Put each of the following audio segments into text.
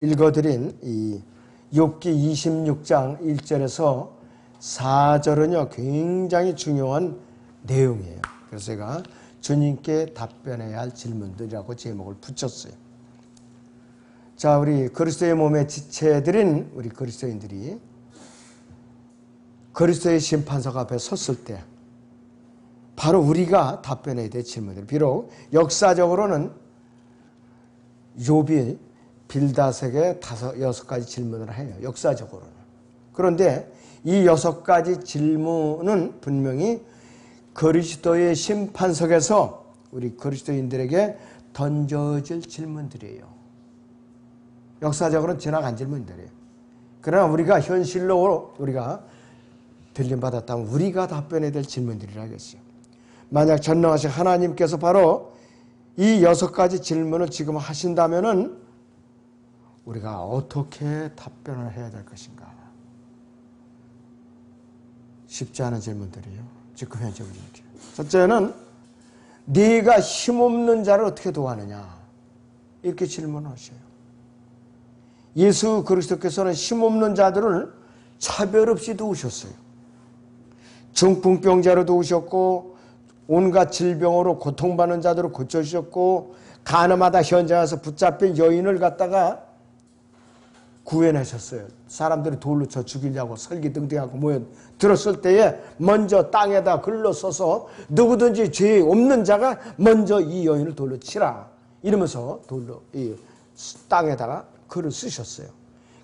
읽어드린 이 욥기 26장 1절에서 4절은요 굉장히 중요한 내용이에요. 그래서 제가 주님께 답변해야 할 질문들이라고 제목을 붙였어요. 자, 우리 그리스도의 몸에 지체들인 우리 그리스도인들이 그리스도의 심판석 앞에 섰을 때 바로 우리가 답변해야 될 질문들. 비록 역사적으로는 욥이 빌닷에게 6가지 질문을 해요. 역사적으로는. 그런데 이 6가지 질문은 분명히 그리스도의 심판석에서 우리 그리스도인들에게 던져질 질문들이에요. 역사적으로는 지나간 질문들이에요. 그러나 우리가 현실로 우리가 들림받았다면 우리가 답변해야 될 질문들이라겠어요. 만약 전능하신 하나님께서 바로 이 6가지 질문을 지금 하신다면은 우리가 어떻게 답변을 해야 될 것인가? 쉽지 않은 질문들이에요. 지금 현재 우리에게. 첫째는 네가 힘없는 자를 어떻게 도와느냐? 이렇게 질문하셔요. 예수 그리스도께서는 힘없는 자들을 차별 없이 도우셨어요. 중풍병자로 도우셨고 온갖 질병으로 고통받는 자들을 고쳐주셨고 가늠하다 현장에서 붙잡힌 여인을 갖다가 구해내셨어요. 사람들이 돌로 쳐 죽이려고 설기등등하고 모여들었을 때에 먼저 땅에다 글로 써서 누구든지 죄 없는 자가 먼저 이 여인을 돌로 치라 이러면서 돌로 이 땅에다가 글을 쓰셨어요.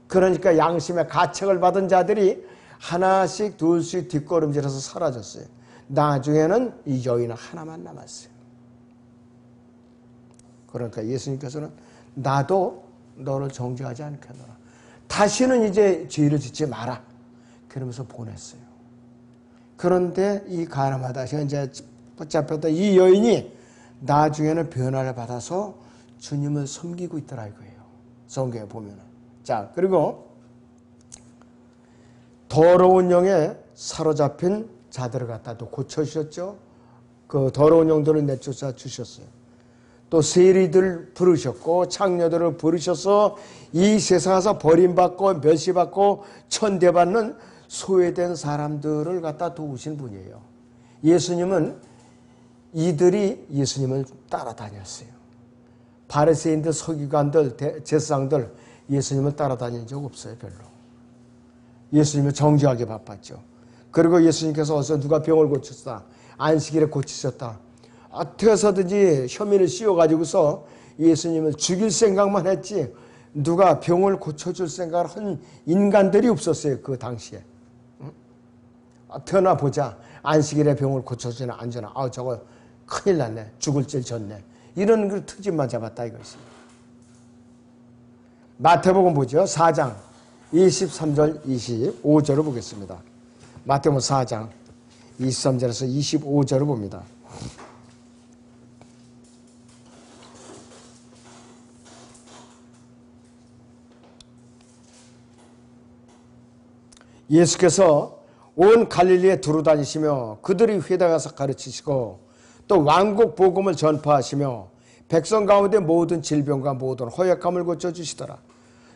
그러니까 양심의 가책을 받은 자들이 하나씩 둘씩 뒷걸음질해서 사라졌어요. 나중에는 이 여인은 하나만 남았어요. 그러니까 예수님께서는 나도 너를 정죄하지 않겠노라. 다시는 이제 죄를 짓지 마라. 그러면서 보냈어요. 그런데 이 가늠하다 현재 붙잡혔던 이 여인이 나중에는 변화를 받아서 주님을 섬기고 있더라 이거예요. 성경에 보면은. 자, 그리고 더러운 영에 사로잡힌 자들을 갖다 또 고쳐주셨죠. 그 더러운 영들을 내쫓아 주셨어요. 또 세리들 부르셨고 창녀들을 부르셔서 이 세상에서 버림받고 멸시받고 천대받는 소외된 사람들을 갖다 도우신 분이에요. 예수님은 이들이 예수님을 따라다녔어요. 바리새인들, 서기관들, 제사장들 예수님을 따라다닌 적 없어요. 별로. 예수님을 정죄하게 바빴죠. 그리고 예수님께서 어서 누가 병을 고쳤다. 안식일에 고치셨다. 어떻게 해서든지 혐의를 씌워가지고서 예수님을 죽일 생각만 했지 누가 병을 고쳐줄 생각을 한 인간들이 없었어요. 그 당시에. 어떻게나 보자. 안식일에 병을 고쳐주나 안 주나. 저거 큰일 났네. 죽을 질 졌네. 이런 그 특집만 잡았다 이것이. 마태복음 보죠. 4장 23절 25절을 보겠습니다. 마태복음 4장 23절에서 25절을 봅니다. 예수께서 온 갈릴리에 두루 다니시며 그들이 회당에 가서 가르치시고 또 왕국 복음을 전파하시며 백성 가운데 모든 질병과 모든 허약함을 고쳐주시더라.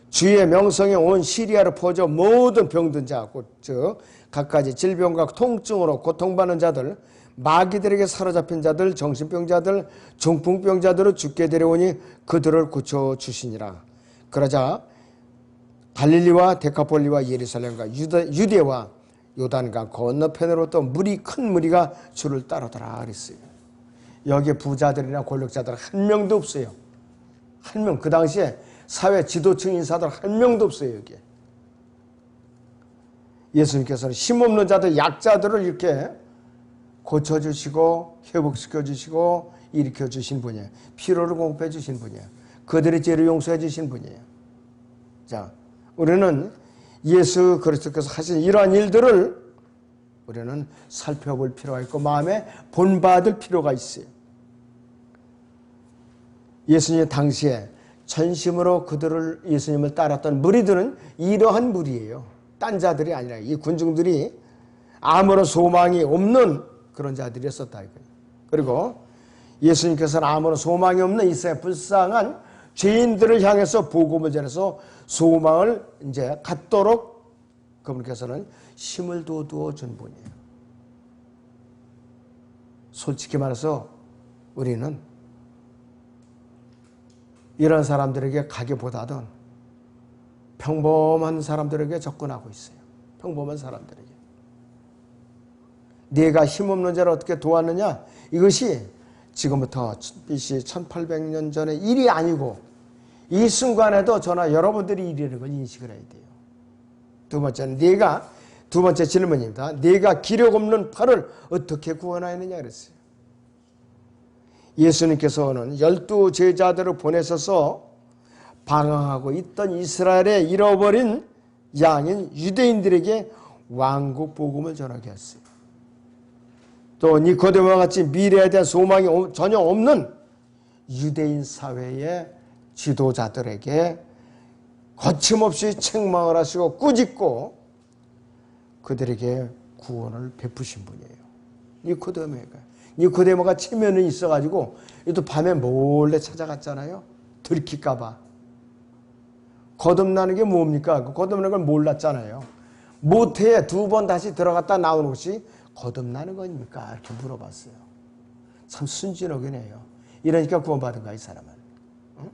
주의 명성에 온 시리아로 퍼져 모든 병든 자, 즉 각가지 질병과 통증으로 고통받는 자들, 마귀들에게 사로잡힌 자들, 정신병자들, 중풍병자들을 죽게 데려오니 그들을 고쳐주시니라. 그러자 갈릴리와 데카폴리와 예루살렘과 유대와 요단강 건너편으로 또 큰 무리가 주를 따르더라 그랬어요. 여기에 부자들이나 권력자들 한 명도 없어요. 한 명. 그 당시에 사회 지도층 인사들 한 명도 없어요. 여기에. 예수님께서는 힘없는 자들, 약자들을 이렇게 고쳐주시고 회복시켜주시고 일으켜주신 분이에요. 피로를 공급해주신 분이에요. 그들의 죄를 용서해주신 분이에요. 자, 우리는 예수 그리스도께서 하신 이러한 일들을 우리는 살펴볼 필요가 있고 마음에 본받을 필요가 있어요. 예수님 당시에 전심으로 예수님을 따랐던 무리들은 이러한 무리예요. 딴 자들이 아니라 이 군중들이 아무런 소망이 없는 그런 자들이었었다 이거예요. 그리고 예수님께서는 아무런 소망이 없는 이 세상 불쌍한 죄인들을 향해서 복음을 전해서 소망을 이제 갖도록 그분께서는 힘을 돋워 준 분이에요. 솔직히 말해서 우리는 이런 사람들에게 가기보다는 평범한 사람들에게 접근하고 있어요. 평범한 사람들에게. 네가 힘없는 자를 어떻게 도왔느냐? 이것이 지금부터 BC 1800년 전의 일이 아니고 이 순간에도 저나 여러분들이 일이라는 걸 인식을 해야 돼요. 두 번째는 두 번째 질문입니다. 네가 기력 없는 팔을 어떻게 구원하였느냐 그랬어요. 예수님께서는 12 제자들을 보내셔서 방황하고 있던 이스라엘의 잃어버린 양인 유대인들에게 왕국 복음을 전하게 했어요. 또 니코데모와 같이 미래에 대한 소망이 전혀 없는 유대인 사회의 지도자들에게 거침없이 책망을 하시고 꾸짖고 그들에게 구원을 베푸신 분이에요. 니코데모가 체면이 있어가지고 또 밤에 몰래 찾아갔잖아요. 들킬까봐. 거듭나는 게 뭡니까? 거듭나는 걸 몰랐잖아요. 모태에 2번 다시 들어갔다 나오는 것이 거듭나는 겁니까? 이렇게 물어봤어요. 참 순진하긴 해요. 이러니까 구원받은가 이 사람은. 응?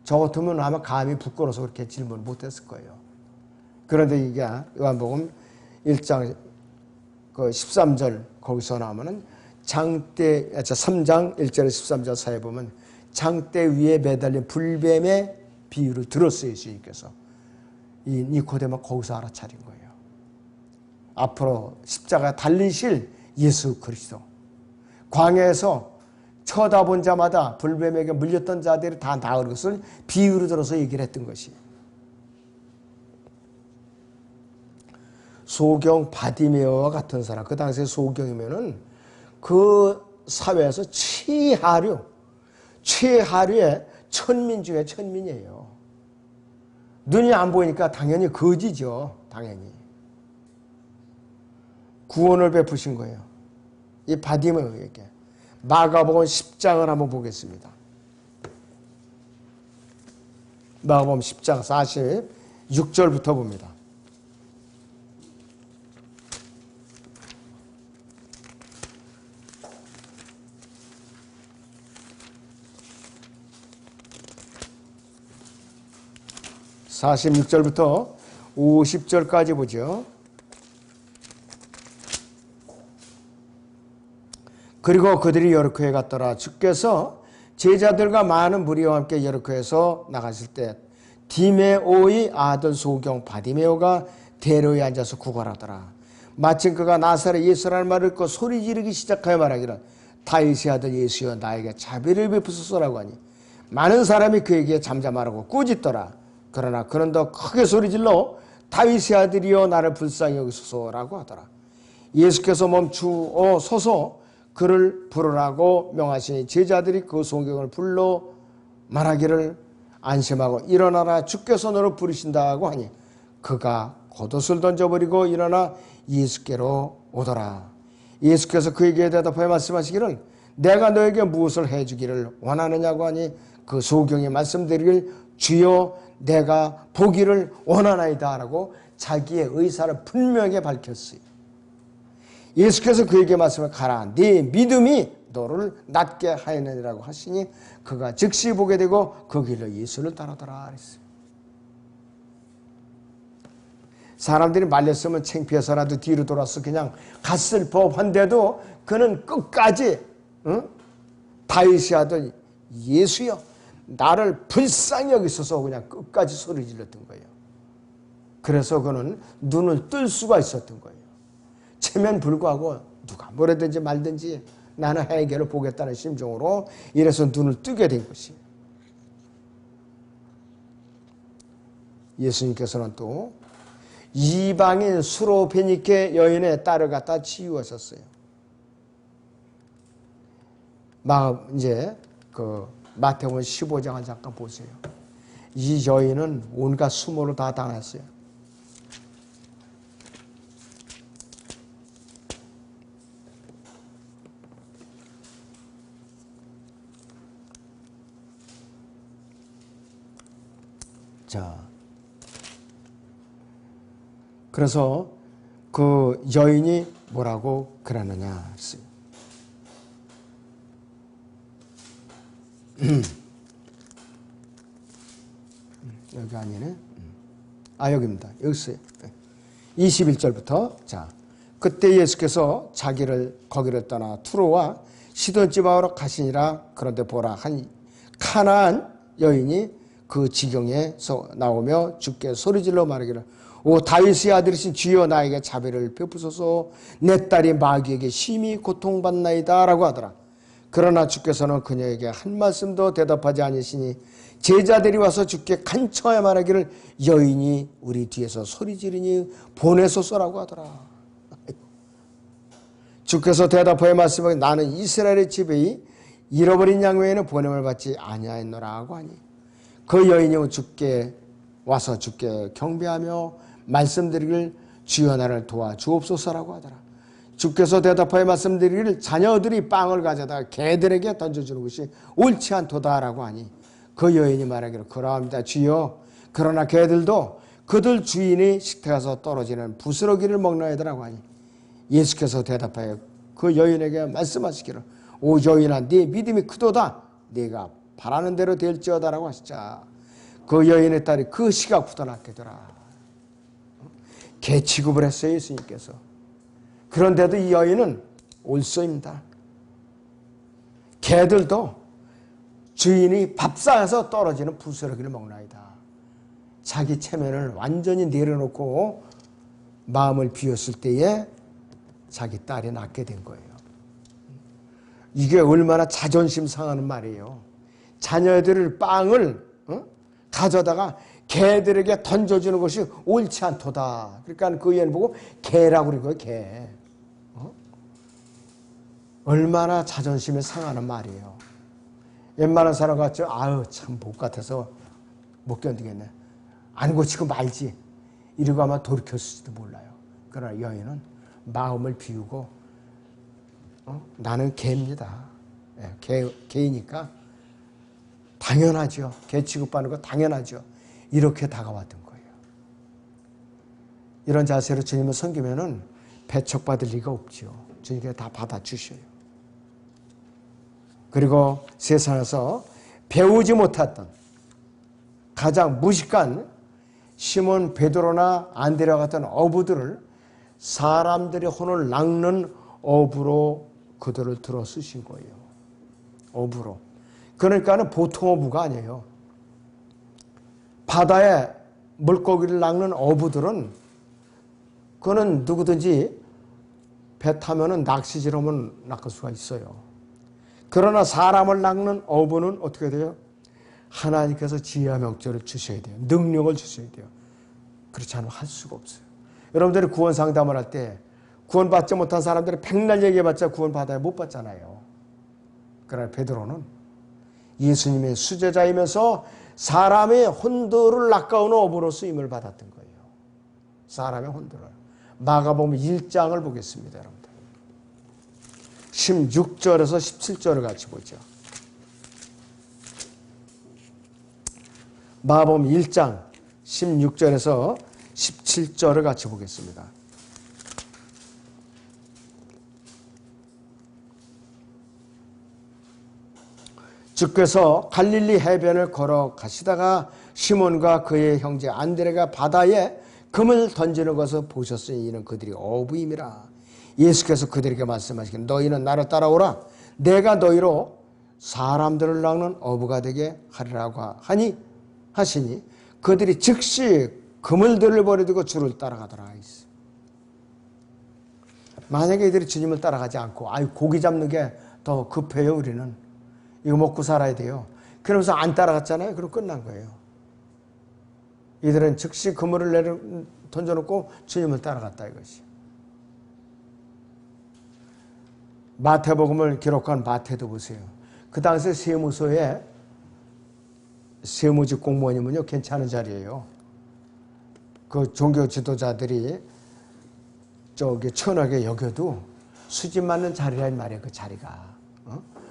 저 같으면 아마 감히 부끄러워서 그렇게 질문을 못했을 거예요. 그런데 이게 요한복음 1장 13절 거기서 나오면은 3장 1절 13절 사이에 보면 장대 위에 매달린 불뱀의 비유를 들었어요. 예수님께서. 이 니코데모 거기서 알아차린 거예요. 앞으로 십자가에 달리실 예수 그리스도. 광야에서 쳐다본 자마다 불뱀에게 물렸던 자들이 다 나을 것을 비유로 들어서 얘기를 했던 것이. 소경 바디메어와 같은 사람. 그 당시에 소경이면은 그 사회에서 최하류의 천민 중에 천민이에요. 눈이 안 보이니까 당연히 거지죠. 당연히. 구원을 베푸신 거예요. 이 바디메어에게. 마가복음 10장을 한번 보겠습니다. 마가복음 10장 46절부터 봅니다. (46절부터) (50절까지) 보죠. 그리고 그들이 여리코에 갔더라. 주께서 제자들과 많은 무리와 함께 여리코에서 나가실 때 디메오의 아들 소경 바디메오가 대로에 앉아서 구걸하더라. 마침 그가 나사렛 예수라는 말을 듣고 소리 지르기 시작하여 말하기를 다윗의 아들 예수여 나에게 자비를 베푸소서라고 하니 많은 사람이 그에게 잠잠하라고 꾸짖더라. 그러나 그는 더 크게 소리질러 다윗의 아들이여 나를 불쌍히 여기소서라고 하더라. 예수께서 멈추어 서서 그를 부르라고 명하시니 제자들이 그 소경을 불러 말하기를 안심하고 일어나라 주께서 너를 부르신다고 하니 그가 겉옷을 던져버리고 일어나 예수께로 오더라. 예수께서 그에게 대답하여 말씀하시기를 내가 너에게 무엇을 해주기를 원하느냐고 하니 그 소경이 말씀드리길 주여 내가 보기를 원하나이다 라고 자기의 의사를 분명하게 밝혔어요. 예수께서 그에게 말씀을 가라 네 믿음이 너를 낫게 하였느니라고 하시니 그가 즉시 보게 되고 그 길로 예수를 따르더라 그랬어요. 사람들이 말렸으면 창피해서라도 뒤로 돌아서 그냥 갔을 법한데도 그는 끝까지 다윗의 아들 예수여 나를 불쌍히 여기소서 그냥 끝까지 소리 질렀던 거예요. 그래서 그는 눈을 뜰 수가 있었던 거예요. 체면 불구하고 누가 뭐라든지 말든지 나는 해결을 보겠다는 심정으로 이래서 눈을 뜨게 된 것이에요. 예수님께서는 또 이방인 수로베니케 여인의 딸을 갖다 치유하셨어요. 이제 마태복음 15장을 잠깐 보세요. 이 여인은 온갖 수모를 다 당했어요. 자, 그래서 그 여인이 뭐라고 그러느냐. 여기 아니네. 여기입니다. 여기 있어요. 21절부터. 자, 그때 예수께서 자기를 거기를 떠나 투로와 시돈 지방으로 가시니라. 그런데 보라, 한 가나안 여인이 그 지경에서 나오며 주께 소리질러 말하기를, 오 다윗의 아들이신 주여, 나에게 자비를 베푸소서. 내 딸이 마귀에게 심히 고통받나이다 라고 하더라. 그러나 주께서는 그녀에게 한 말씀도 대답하지 않으시니 제자들이 와서 주께 간청하여 말하기를, 여인이 우리 뒤에서 소리지르니 보내소서라고 하더라. 주께서 대답하여 말씀하기, 나는 이스라엘의 집에 잃어버린 양 외에는 보냄을 받지 아니하였노라 하고 하니, 그 여인이 주께 와서 주께 경배하며 말씀드리기를, 주여 나를 도와 주옵소서라고 하더라. 주께서 대답하여 말씀드리기를, 자녀들이 빵을 가져다 개들에게 던져주는 것이 옳지 않도다라고 하니, 그 여인이 말하기를, 그러합니다 주여. 그러나 개들도 그들 주인이 식탁에서 떨어지는 부스러기를 먹나이다라고 하니, 예수께서 대답하여 그 여인에게 말씀하시기를, 오 여인아, 네 믿음이 크도다. 네가 바라는 대로 될지어다라고 하시자, 그 여인의 딸이 그 시각부터 낫게 되라. 개 취급을 했어요, 예수님께서. 그런데도 이 여인은 올소입니다. 개들도 주인이 밥상에서 떨어지는 부스러기를 먹나이다. 자기 체면을 완전히 내려놓고 마음을 비웠을 때에 자기 딸이 낳게 된 거예요. 이게 얼마나 자존심 상하는 말이에요. 자녀들을 빵을 가져다가 개들에게 던져주는 것이 옳지 않도다. 그러니까 그 여인 보고 개라고 그런 거예요. 개. 얼마나 자존심이 상하는 말이에요. 웬만한 사람 같죠? 아유 참 못 같아서 못 견디겠네. 안 고치고 말지. 이러고 아마 돌이켰을지도 몰라요. 그러나 여인은 마음을 비우고 나는 개입니다. 개이니까 당연하죠. 개 취급받는 거 당연하죠. 이렇게 다가왔던 거예요. 이런 자세로 주님을 섬기면은 배척받을 리가 없죠. 주님께서 다 받아주셔요. 그리고 세상에서 배우지 못했던 가장 무식한 시몬 베드로나 안드레와 같은 어부들을 사람들의 혼을 낚는 어부로 그들을 들어 쓰신 거예요. 어부로. 그러니까는 보통 어부가 아니에요. 바다에 물고기를 낚는 어부들은 그거는 누구든지 배 타면은 낚시질 하면 낚을 수가 있어요. 그러나 사람을 낚는 어부는 어떻게 돼요? 하나님께서 지혜와 명철을 주셔야 돼요. 능력을 주셔야 돼요. 그렇지 않으면 할 수가 없어요. 여러분들이 구원 상담을 할 때 구원받지 못한 사람들이 백날 얘기해봤자 구원받아야 못 받잖아요. 그러나 베드로는 예수님의 수제자이면서 사람의 혼들을 낚아오는 어부로 쓰임을 받았던 거예요. 사람의 혼들을. 마가복음 1장을 보겠습니다. 여러분들. 16절에서 17절을 같이 보죠. 마가복음 1장 16절에서 17절을 같이 보겠습니다. 주께서 갈릴리 해변을 걸어가시다가 시몬과 그의 형제 안드레가 바다에 금을 던지는 것을 보셨으니 이는 그들이 어부임이라. 예수께서 그들에게 말씀하시기를, 너희는 나를 따라오라. 내가 너희로 사람들을 낚는 어부가 되게 하리라고 하시니 그들이 즉시 그물들을 버려두고 주를 따라가더라. 만약에 이들이 주님을 따라가지 않고 고기 잡는 게 더 급해요. 우리는 이거 먹고 살아야 돼요. 그러면서 안 따라갔잖아요. 그럼 끝난 거예요. 이들은 즉시 그물을 던져놓고 주님을 따라갔다 이것이. 마태복음을 기록한 마태도 보세요. 그 당시에 세무소에 세무직 공무원이면요 괜찮은 자리예요. 그 종교 지도자들이 저기 천하게 여겨도 수집 맞는 자리란 말이에요. 그 자리가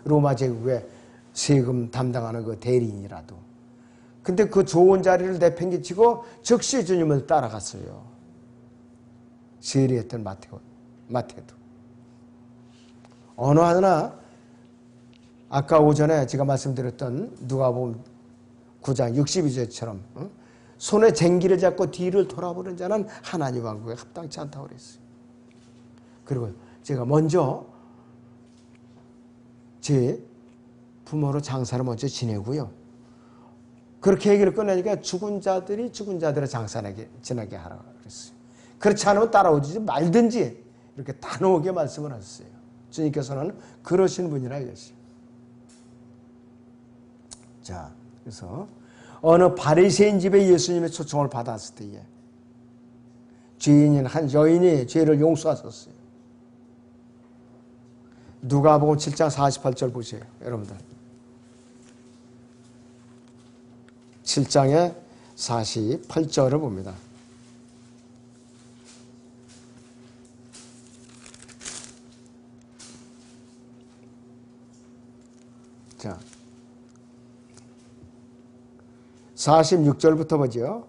로마 제국의 세금 담당하는 그 대리인이라도. 근데 그 좋은 자리를 내팽개치고 즉시 주님을 따라갔어요. 세리했던 마태도. 어느 하나 아까 오전에 제가 말씀드렸던 누가복음 9장 62절처럼 손에 쟁기를 잡고 뒤를 돌아보는 자는 하나님 왕국에 합당치 않다고 그랬어요. 그리고 제가 먼저 제 부모로 장사를 먼저 지내고요. 그렇게 얘기를 끝내니까 죽은 자들이 죽은 자들의 장사를 지나게 하라고 그랬어요. 그렇지 않으면 따라오지 말든지 이렇게 단호하게 말씀을 하셨어요. 주님께서는 그러신 분이라 하셨어요. 자, 그래서 어느 바리새인 집에 예수님의 초청을 받았을 때에 죄인인 한 여인이 죄를 용서하셨어요. 누가복음 7장 48절 보세요. 여러분들. 7장의 48절을 봅니다. 자, 46절부터 보죠.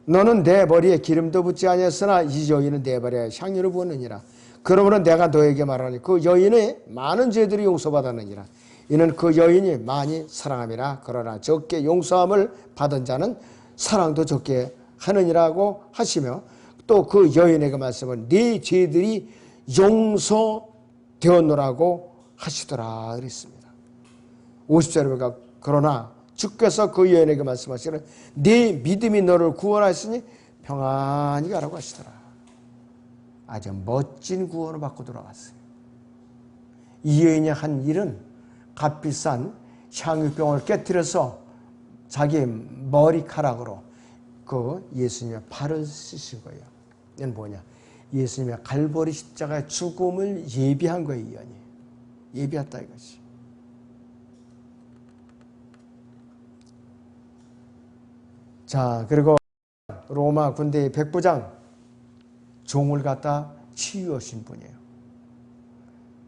너는 내 머리에 기름도 붓지 아니했으나 이 여인은 내 머리에 향유를 부었느니라. 그러므로 내가 너에게 말하니 그 여인의 많은 죄들이 용서받았느니라. 이는 그 여인이 많이 사랑함이라. 그러나 적게 용서함을 받은 자는 사랑도 적게 하느니라고 하시며 또 그 여인에게 말씀은 네 죄들이 용서되었노라고 하시더라 그랬습니다. 50절에 보니까 그러나 주께서 그 여인에게 말씀하시기를 네 믿음이 너를 구원하였으니 평안히 가라고 하시더라. 아주 멋진 구원을 받고 돌아갔어요. 이 여인이 한 일은 값비싼 향유병을 깨뜨려서 자기 머리카락으로 그 예수님의 발을 씻은 거예요. 이건 뭐냐? 예수님의 갈보리 십자가의 죽음을 예비한 거예요. 이 여인이. 예비했다 이것이. 자, 그리고 로마 군대의 백부장 종을 갖다 치유하신 분이에요.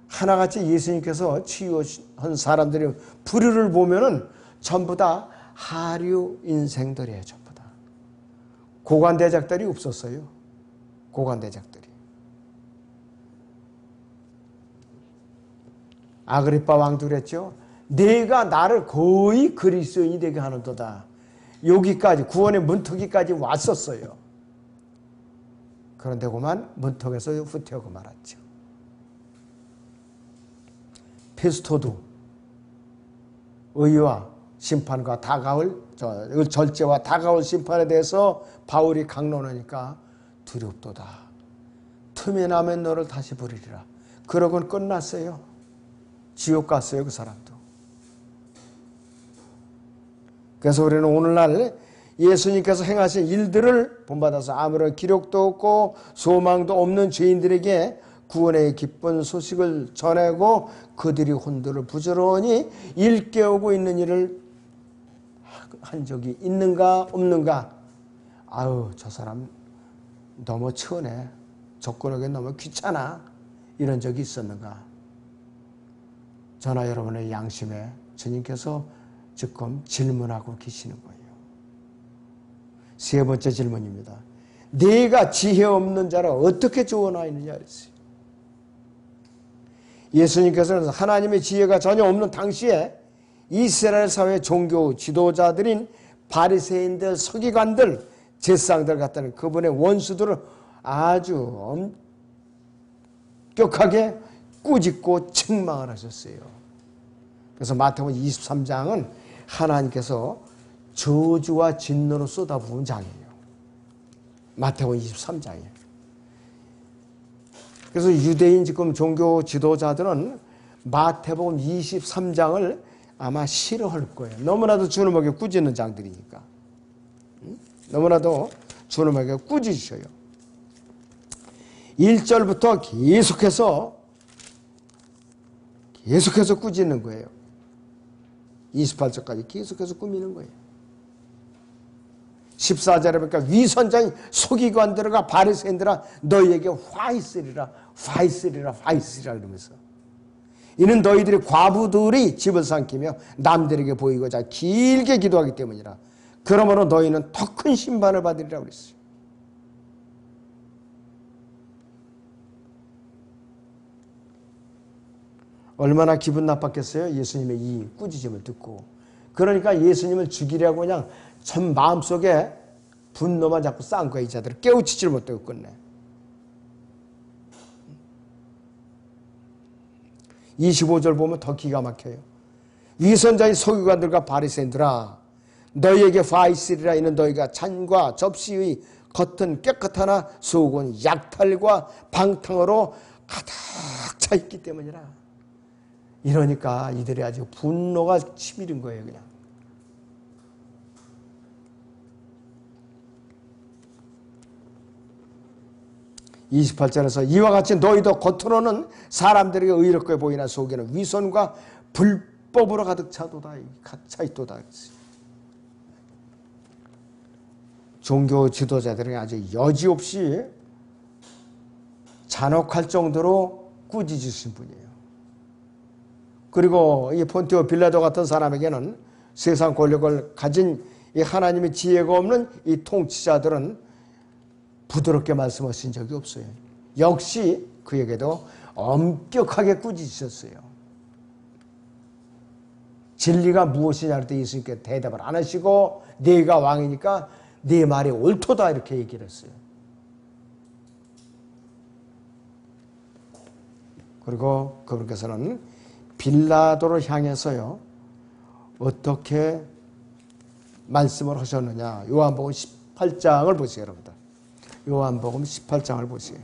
하나같이 예수님께서 치유한 사람들이 부류를 보면은 전부 다 하류 인생들이에요. 전부 다. 고관대작들이 없었어요. 고관대작들이. 아그리빠 왕도 그랬죠. 내가 나를 거의 그리스도인이 되게 하는도다. 여기까지 구원의 문턱이까지 왔었어요. 그런데 그만 문턱에서 후퇴하고 말았죠. 페스토도 의와 심판과 다가올 절제와 다가올 심판에 대해서 바울이 강론하니까 두렵도다. 틈이 나면 너를 다시 부리리라. 그러고는 끝났어요. 지옥 갔어요. 그 사람도. 그래서 우리는 오늘날 예수님께서 행하신 일들을 본받아서 아무런 기록도 없고 소망도 없는 죄인들에게 구원의 기쁜 소식을 전하고 그들이 혼돈을 부지런히 일깨우고 있는 일을 한 적이 있는가 없는가? 아유, 저 사람 너무 천해. 접근하기 너무 귀찮아. 이런 적이 있었는가? 저나 여러분의 양심에 주님께서 지금 질문하고 계시는 거예요. 세 번째 질문입니다. 네가 지혜 없는 자를 어떻게 조언하였느냐 그랬어요. 예수님께서는 하나님의 지혜가 전혀 없는 당시에 이스라엘 사회 종교 지도자들인 바리새인들, 서기관들, 제사장들 같다는 그분의 원수들을 아주 엄격하게 꾸짖고 책망을 하셨어요. 그래서 마태복음 23장은 하나님께서 저주와 진노로 쏟아부은 장이에요. 마태복음 23장이에요. 그래서 유대인 지금 종교 지도자들은 마태복음 23장을 아마 싫어할 거예요. 너무나도 주님에게 꾸짖는 장들이니까. 너무나도 주님에게 꾸짖으셔요. 1절부터 계속해서 꾸짖는 거예요. 28절까지 계속해서 꾸미는 거예요. 14절에 보니까 위선자인 서기관들과 바리새인들아 너희에게 화 있으리라 그러면서 이는 너희들이 과부들이 집을 삼키며 남들에게 보이고자 길게 기도하기 때문이라. 그러므로 너희는 더 큰 심판을 받으리라고 그랬어요. 얼마나 기분 나빴겠어요? 예수님의 이 꾸짖음을 듣고. 그러니까 예수님을 죽이려고 그냥 전 마음속에 분노만 자꾸 쌓은 거야. 이 자들을 깨우치지를 못하고 끝내. 25절 보면 더 기가 막혀요. 위선자의 서기관들과 바리새인들아, 너희에게 화 있으리라. 이는 너희가 잔과 접시의 겉은 깨끗하나 속은 약탈과 방탕으로 가득 차 있기 때문이라. 이러니까 이들이 아주 분노가 치밀은 거예요. 그냥. (28절에서) 이와 같이 너희도 겉으로는 사람들에게 의롭게 보이나 속에는 위선과 불법으로 가득 차 있도다. 종교 지도자들이 아주 여지없이 잔혹할 정도로 꾸짖으신 분이에요. 그리고 이 폰티오 빌라도 같은 사람에게는 세상 권력을 가진 이 하나님의 지혜가 없는 이 통치자들은 부드럽게 말씀하신 적이 없어요. 역시 그에게도 엄격하게 꾸짖으셨어요. 진리가 무엇이냐 할 때 예수님께 대답을 안 하시고 네가 왕이니까 네 말이 옳도다 이렇게 얘기를 했어요. 그리고 그분께서는 빌라도를 향해서요 어떻게 말씀을 하셨느냐. 요한복음 18장을 보세요. 여러분들. 요한복음 18장을 보세요.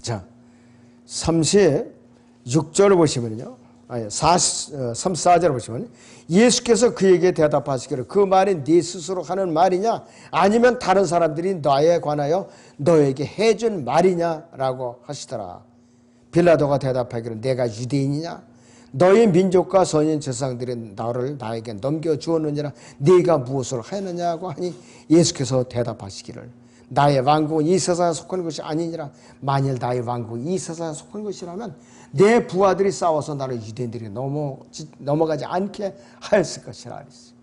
자, 36절을 보시면요. 아니, 34절을 보시면 예수께서 그에게 대답하시기를 그 말이 네 스스로 하는 말이냐 아니면 다른 사람들이 나에 관하여 너에게 해준 말이냐라고 하시더라. 빌라도가 대답하기를 내가 유대인이냐 너희 민족과 선인 제사장들이 나에게 넘겨주었느니라 네가 무엇을 하였느냐고 하니 예수께서 대답하시기를 나의 왕국은 이 세상에 속한 것이 아니니라. 만일 나의 왕국이 이 세상에 속한 것이라면 내 부하들이 싸워서 나를 유대인들이 넘어가지 않게 하였을 것이라 그랬어요.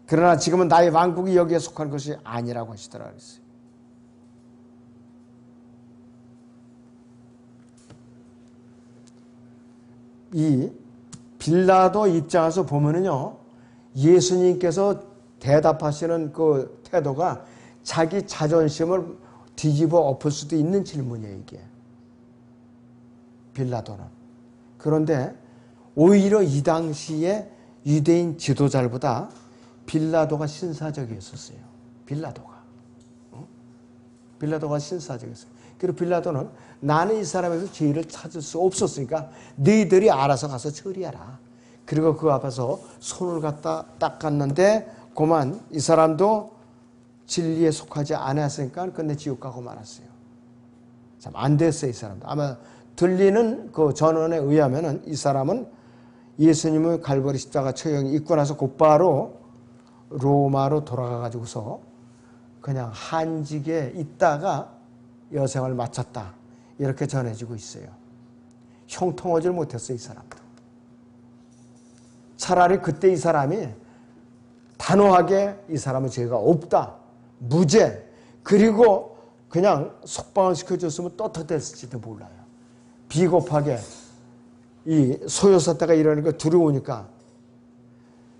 그러나 지금은 나의 왕국이 여기에 속한 것이 아니라고 하시더라 그랬어요. 이 빌라도 입장에서 보면은요, 예수님께서 대답하시는 그 태도가 자기 자존심을 뒤집어 엎을 수도 있는 질문이에요, 이게. 빌라도는. 그런데 오히려 이 당시에 유대인 지도자들보다 빌라도가 신사적이었었어요. 빌라도가 신사적이었어요. 그리고 빌라도는 나는 이 사람에서 죄를 찾을 수 없었으니까 너희들이 알아서 가서 처리하라. 그리고 그 앞에서 손을 갖다 닦았는데 그만 이 사람도 진리에 속하지 않았으니까 끝내 지옥 가고 말았어요. 참 안 됐어요, 이 사람도. 아마 들리는 그 전언에 의하면은 이 사람은 예수님의 갈보리 십자가 처형이 있고 나서 곧바로 로마로 돌아가가지고서 그냥 한직에 있다가 여생을 마쳤다. 이렇게 전해지고 있어요. 형통하지 못했어요, 이 사람도. 차라리 그때 이 사람이 단호하게 이 사람은 죄가 없다. 무죄. 그리고 그냥 석방을 시켜줬으면 떳떳했을지도 몰라요. 비겁하게 이 소요사태가 이러는 거 두려우니까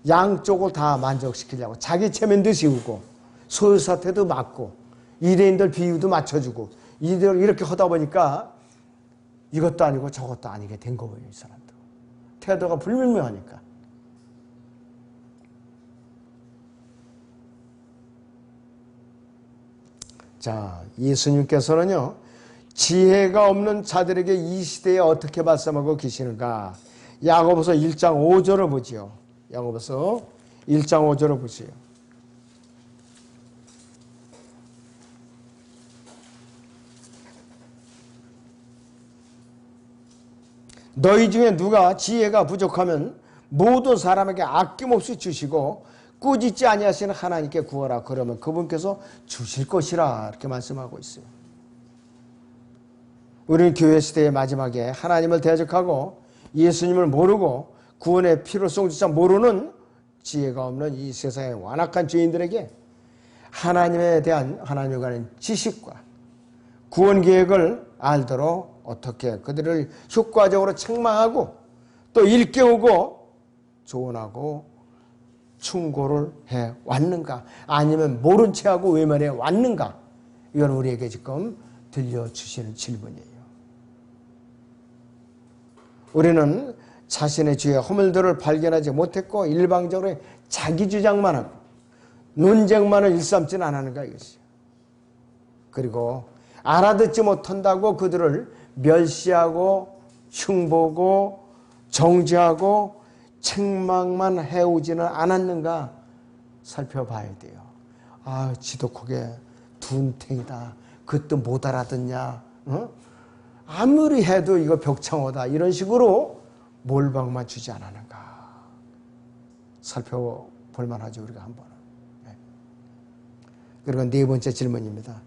양쪽을 다 만족시키려고 자기 체면도 씌우고 소요사태도 맞고 유대인들 비유도 맞춰주고 이들 이렇게 하다 보니까 이것도 아니고 저것도 아니게 된 거예요. 이 사람도. 태도가 불분명하니까. 자, 예수님께서는요, 지혜가 없는 자들에게 이 시대에 어떻게 말씀하고 계시는가. 야고보서 1장 5절을 보지요. 야고보서 1장 5절을 보세요. 너희 중에 누가 지혜가 부족하면 모든 사람에게 아낌없이 주시고 꾸짖지 아니하시는 하나님께 구하라. 그러면 그분께서 주실 것이라. 이렇게 말씀하고 있어요. 우리는 교회 시대의 마지막에 하나님을 대적하고 예수님을 모르고 구원의 필요성조차 모르는 지혜가 없는 이 세상의 완악한 죄인들에게 하나님에 대한 하나님에 관한 지식과 구원 계획을 알도록 어떻게 그들을 효과적으로 책망하고 또 일깨우고 조언하고 충고를 해 왔는가, 아니면 모른 체하고 외면해 왔는가, 이건 우리에게 지금 들려주시는 질문이에요. 우리는 자신의 죄의 허물들을 발견하지 못했고 일방적으로 자기 주장만 하고 논쟁만을 일삼지는 않았는가 이것이요. 그리고 알아듣지 못한다고 그들을 멸시하고 흉보고 정죄하고 책망만 해오지는 않았는가 살펴봐야 돼요. 아, 지독하게 둔탱이다. 그것도 못 알아듣냐. 어? 아무리 해도 이거 벽창호다. 이런 식으로 몰방만 주지 않았는가 살펴볼 만하죠. 우리가 한번. 네. 그리고 네 번째 질문입니다.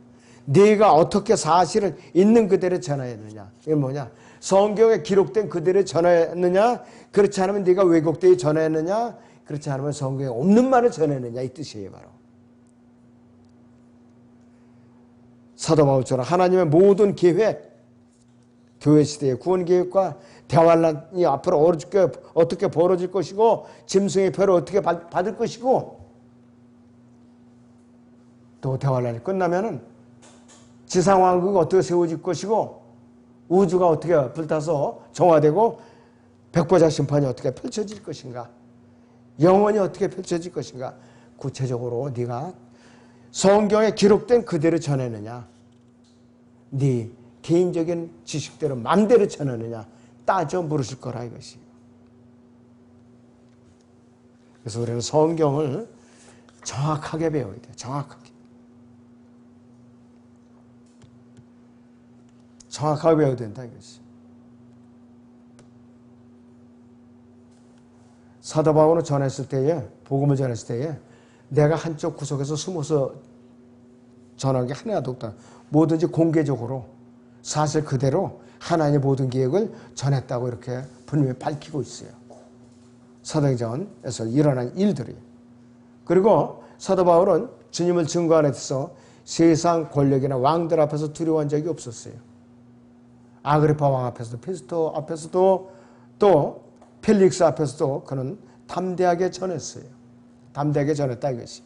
네가 어떻게 사실을 있는 그대로 전하였느냐. 이게 뭐냐? 성경에 기록된 그대로 전하였느냐? 그렇지 않으면 네가 왜곡되어 전하였느냐? 그렇지 않으면 성경에 없는 말을 전했느냐? 이 뜻이에요. 바로 사도 바울처럼 하나님의 모든 계획, 교회 시대의 구원 계획과 대환란이 앞으로 어떻게 벌어질 것이고 짐승의 표를 어떻게 받을 것이고 또 대환란이 끝나면은 지상왕국이 어떻게 세워질 것이고 우주가 어떻게 불타서 정화되고 백보자 심판이 어떻게 펼쳐질 것인가, 영원히 어떻게 펼쳐질 것인가, 구체적으로 네가 성경에 기록된 그대로 전했느냐, 네 개인적인 지식대로 마음대로 전하느냐 따져 물으실 거라 이것이에요. 그래서 우리는 성경을 정확하게 배워야 돼요. 정확하게 배워야 된다 이것이. 사도 바울은 전했을 때에, 복음을 전했을 때에 내가 한쪽 구석에서 숨어서 전한 게 하나도 없다. 뭐든지 공개적으로 사실 그대로 하나님의 모든 계획을 전했다고 이렇게 분명히 밝히고 있어요. 사도행전에서 일어난 일들이. 그리고 사도 바울은 주님을 증거하는 데서 세상 권력이나 왕들 앞에서 두려워한 적이 없었어요. 아그리파 왕 앞에서도, 페스토 앞에서도, 또 펠릭스 앞에서도 그는 담대하게 전했어요. 담대하게 전했다 이것이.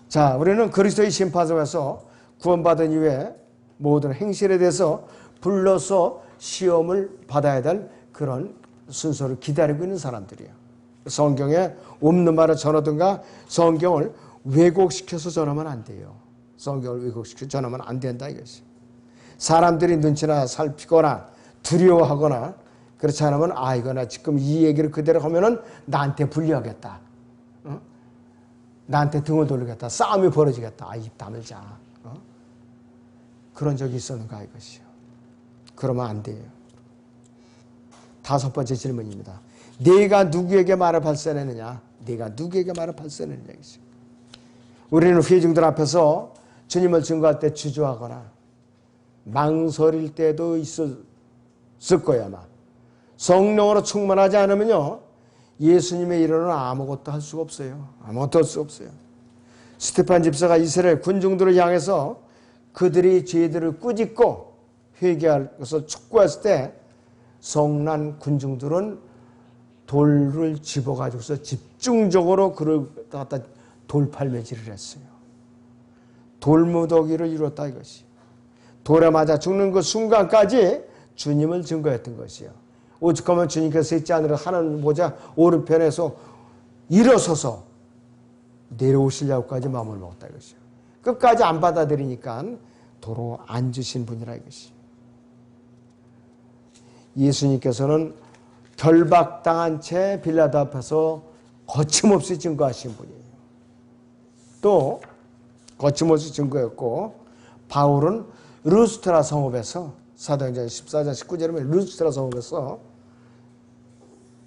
자, 우리는 그리스도의 심판석에서 구원받은 이후에 모든 행실에 대해서 불러서 시험을 받아야 될 그런 순서를 기다리고 있는 사람들이에요. 성경에 없는 말을 전하든가 성경을 왜곡시켜서 전하면 안 돼요. 성경을 왜곡시켜서 전하면 안 된다 이것이. 사람들이 눈치나 살피거나 두려워하거나 그렇지 않으면 아, 이거 나 지금 이 얘기를 그대로 하면은 나한테 불리하겠다. 어? 나한테 등을 돌리겠다. 싸움이 벌어지겠다. 아, 입 다물자. 어? 그런 적이 있었는가 이것이요. 그러면 안 돼요. 다섯 번째 질문입니다. 네가 누구에게 말을 발산했느냐? 네가 누구에게 말을 발산했느냐 이것이요. 우리는 회중들 앞에서 주님을 증거할 때 주저하거나 망설일 때도 있었을 거야 아마. 성령으로 충만하지 않으면요 예수님의 일은 아무것도 할 수가 없어요. 아무것도 할 수가 없어요. 스테판 집사가 이스라엘 군중들을 향해서 그들이 죄들을 꾸짖고 회개할 것을 촉구했을 때 성난 군중들은 돌을 집어가지고서 집중적으로 그를 갖다 돌팔매질을 했어요. 돌무더기를 이뤘다 이것이. 돌에 맞아 죽는 그 순간까지 주님을 증거했던 것이요. 오죽하면 주님께서 있지 않으려 하나님 보좌 오른편에서 일어서서 내려오시려고까지 마음을 먹었다 이것이요. 끝까지 안 받아들이니까 도로 앉으신 분이라 이것이. 예수님께서는 결박당한 채 빌라도 앞에서 거침없이 증거하신 분이에요. 또 거침없이 증거했고 바울은 루스트라 성읍에서 사도행전 14장 19절에 보면 루스트라 성에서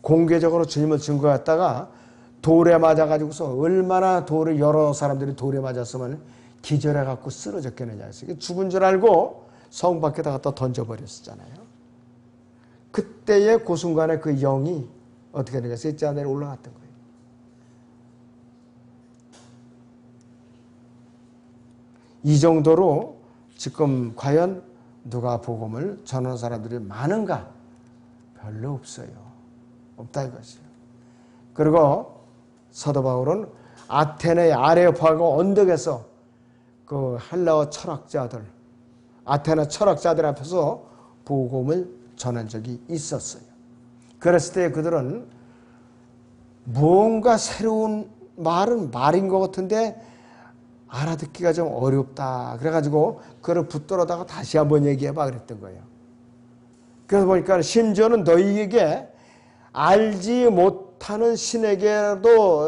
공개적으로 주님을 증거했다가 돌에 맞아가지고서 얼마나 돌을 여러 사람들이 돌에 맞았으면 기절해갖고 쓰러졌겠느냐. 죽은 줄 알고 성 밖에다 갖다 던져버렸었잖아요. 그때의 그 순간에 그 영이 어떻게 되니까 셋째 하늘에 올라갔던 거예요. 이 정도로 지금 과연 누가 복음을 전하는 사람들이 많은가? 별로 없어요. 없다 이것이요. 그리고 사도 바울은 아테네 아레오파고 언덕에서 그 헬라어 철학자들, 아테네 철학자들 앞에서 복음을 전한 적이 있었어요. 그랬을 때 그들은 뭔가 새로운 말인 것 같은데 알아듣기가 좀 어렵다. 그래가지고 그를 붙들어다가 다시 한번 얘기해봐 그랬던 거예요. 그래서 보니까 심지어는 너희에게 알지 못하는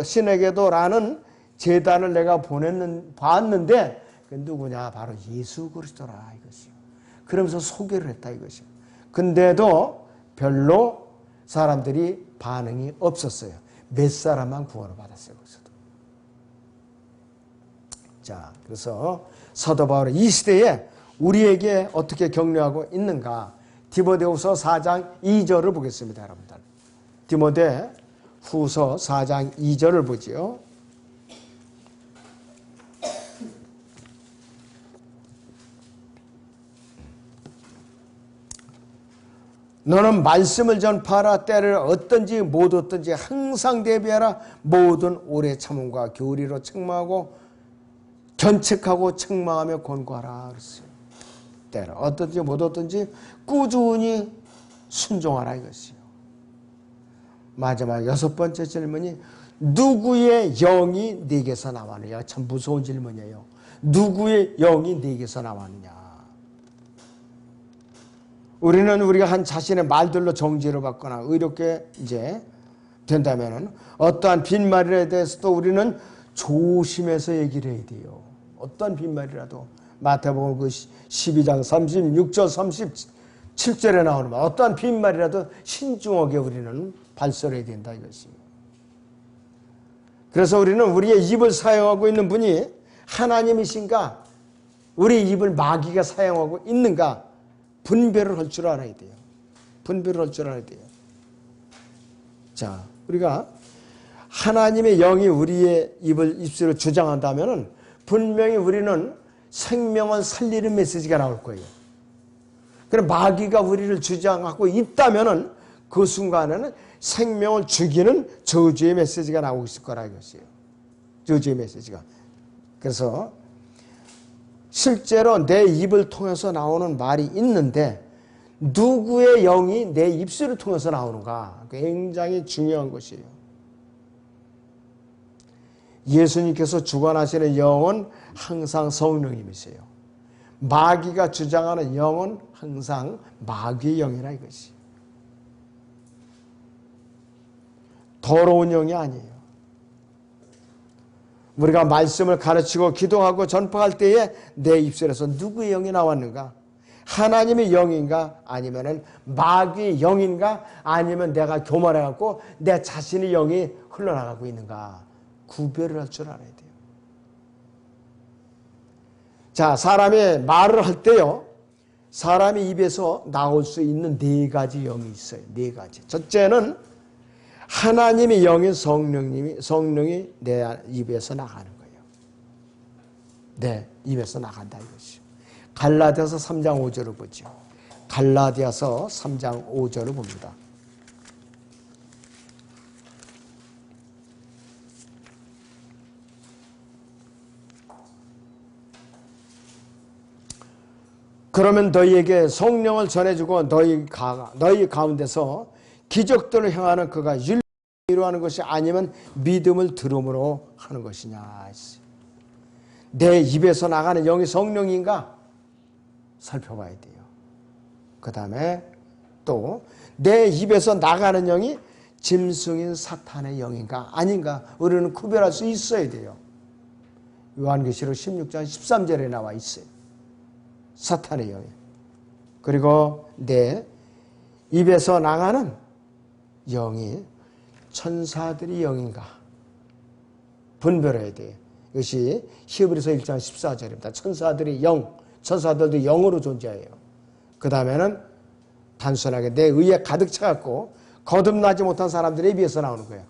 신에게도라는 제단을 내가 봤는데 그 누구냐? 바로 예수 그리스도라 이것이요. 그러면서 소개를 했다 이것이요. 근데도 별로 사람들이 반응이 없었어요. 몇 사람만 구원을 받았어요. 거기서도. 자, 그래서 사도 바울은 이 시대에 우리에게 어떻게 격려하고 있는가? 디모데후서 4장 2절을 보겠습니다, 여러분들. 디모데후서 4장 2절을 보지요. 너는 말씀을 전파하라. 때를 얻든지 못 얻든지 항상 대비하라. 모든 오래 참음과 교리로 책망하고 견책하고 책망하며 권고하라 그랬어요. 때를 얻든지 못 얻든지 꾸준히 순종하라 이것이요. 마지막 6번째 질문이 누구의 영이 네게서 나왔느냐. 참 무서운 질문이에요. 누구의 영이 네게서 나왔느냐. 우리는 우리가 한 자신의 말들로 정죄를 받거나 의롭게 이제 된다면은 어떠한 빈말에 대해서도 우리는 조심해서 얘기를 해야 돼요. 어떠한 빈말이라도 마태복음 그 12장 36절 37절에 나오는 말 어떠한 빈말이라도 신중하게 우리는 발설해야 된다 이것이. 그래서 우리는 우리의 입을 사용하고 있는 분이 하나님이신가 우리 입을 마귀가 사용하고 있는가 분별을 할 줄 알아야 돼요. 분별을 할 줄 알아야 돼요. 자, 우리가 하나님의 영이 우리의 입술을 주장한다면은 분명히 우리는 생명을 살리는 메시지가 나올 거예요. 그럼 마귀가 우리를 주장하고 있다면은 그 순간에는 생명을 죽이는 저주의 메시지가 나오고 있을 거라 이것이에요. 저주의 메시지가. 그래서 실제로 내 입을 통해서 나오는 말이 있는데 누구의 영이 내 입술을 통해서 나오는가 굉장히 중요한 것이에요. 예수님께서 주관하시는 영은 항상 성령님이세요. 마귀가 주장하는 영은 항상 마귀의 영이라 이것이. 더러운 영이 아니에요. 우리가 말씀을 가르치고 기도하고 전파할 때에 내 입술에서 누구의 영이 나왔는가? 하나님의 영인가? 아니면은 마귀의 영인가? 아니면 내가 교만해갖고 내 자신의 영이 흘러나가고 있는가? 구별을 할 줄 알아야 돼요. 자, 사람이 말을 할 때요. 사람의 입에서 나올 수 있는 4가지 영이 있어요. 4가지. 첫째는 하나님의 영인 성령이 내 입에서 나가는 거예요. 내 입에서 나간다 이것이요. 갈라디아서 3장 5절을 보죠. 갈라디아서 3장 5절을 봅니다. 그러면 너희에게 성령을 전해주고 너희 가운데서 기적들을 행하는 그가 율법으로 하는 것이 아니면 믿음을 들음으로 하는 것이냐. 내 입에서 나가는 영이 성령인가 살펴봐야 돼요. 그 다음에 또 내 입에서 나가는 영이 짐승인 사탄의 영인가 아닌가 우리는 구별할 수 있어야 돼요. 요한계시록 16장 13절에 나와 있어요. 사탄의 영이. 그리고 내 입에서 나가는 영이 천사들이 영인가 분별해야 돼요. 이것이 히브리서 1장 14절입니다. 천사들이 영, 천사들도 영으로 존재해요. 그 다음에는 단순하게 내 의에 가득 차갖고 거듭나지 못한 사람들에 비해서 나오는 거예요.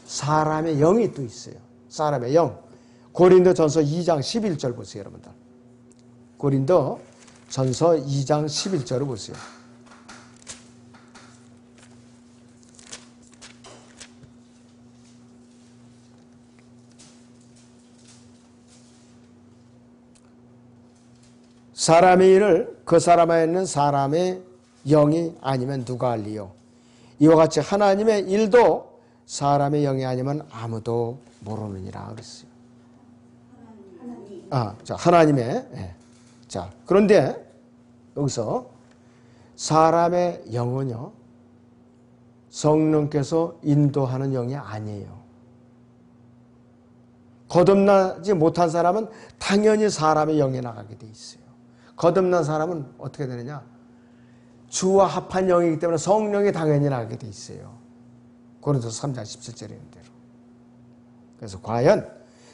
사람의 영이 또 있어요. 사람의 영. 고린도전서 2장 11절 보세요, 여러분들. 고린도전서 2장 11절을 보세요. 사람의 일을 그 사람 안에 있는 사람의 영이 아니면 누가 알리요. 이와 같이 하나님의 일도 사람의 영이 아니면 아무도 모르느니라 그랬어요. 하나님의. 예. 자, 그런데 여기서 사람의 영은요, 성령께서 인도하는 영이 아니에요. 거듭나지 못한 사람은 당연히 사람의 영에 나가게 돼 있어요. 거듭난 사람은 어떻게 되느냐? 주와 합한 영이기 때문에 성령이 당연히 나가게 돼 있어요. 고린도서 3장 17절에 있는 대로. 그래서 과연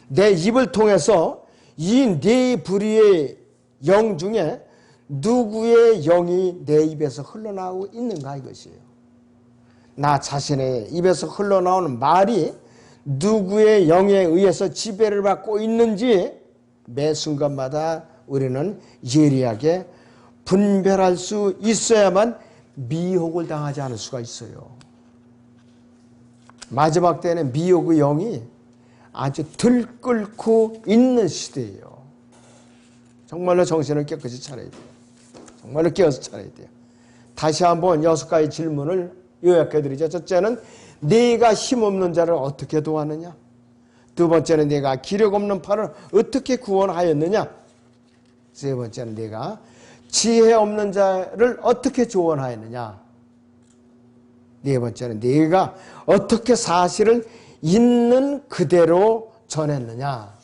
내 입을 통해서 이 네 부류의 영 중에 누구의 영이 내 입에서 흘러나오고 있는가 이것이에요. 나 자신의 입에서 흘러나오는 말이 누구의 영에 의해서 지배를 받고 있는지 매 순간마다 우리는 예리하게 분별할 수 있어야만 미혹을 당하지 않을 수가 있어요. 마지막 때는 미혹의 영이 아주 들끓고 있는 시대예요. 정말로 정신을 깨끗이 차려야 돼요. 정말로 깨어서 차려야 돼요. 다시 한번 6가지 질문을 요약해드리죠. 첫째는 네가 힘없는 자를 어떻게 도왔느냐? 두 번째는 네가 기력 없는 팔을 어떻게 구원하였느냐? 세 번째는 네가 지혜 없는 자를 어떻게 조언하였느냐? 네 번째는 네가 어떻게 사실을 있는 그대로 전했느냐?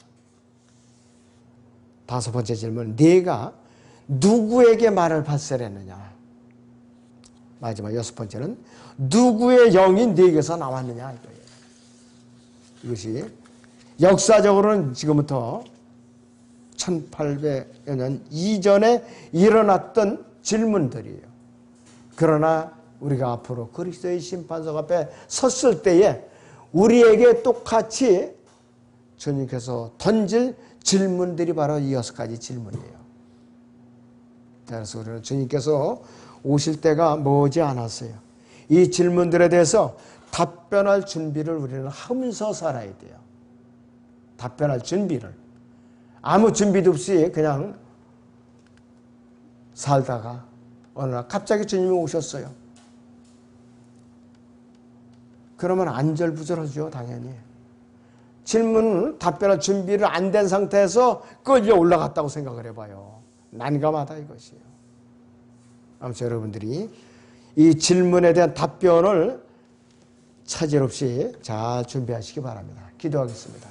다섯 번째 질문, 네가 누구에게 말을 발설했느냐? 마지막 여섯 번째는 누구의 영이 네게서 나왔느냐? 이거예요. 이것이 역사적으로는 지금부터 1800여 년 이전에 일어났던 질문들이에요. 그러나 우리가 앞으로 그리스도의 심판석 앞에 섰을 때에 우리에게 똑같이 주님께서 던질 질문들이 바로 이 6가지 질문이에요. 그래서 우리는 주님께서 오실 때가 머지 않았어요. 이 질문들에 대해서 답변할 준비를 우리는 하면서 살아야 돼요. 답변할 준비를. 아무 준비도 없이 그냥 살다가 어느 날 갑자기 주님이 오셨어요. 그러면 안절부절하죠, 당연히. 질문, 답변할 준비를 안 된 상태에서 끌려 올라갔다고 생각을 해봐요. 난감하다 이것이에요. 아무튼 여러분들이 이 질문에 대한 답변을 차질 없이 잘 준비하시기 바랍니다. 기도하겠습니다.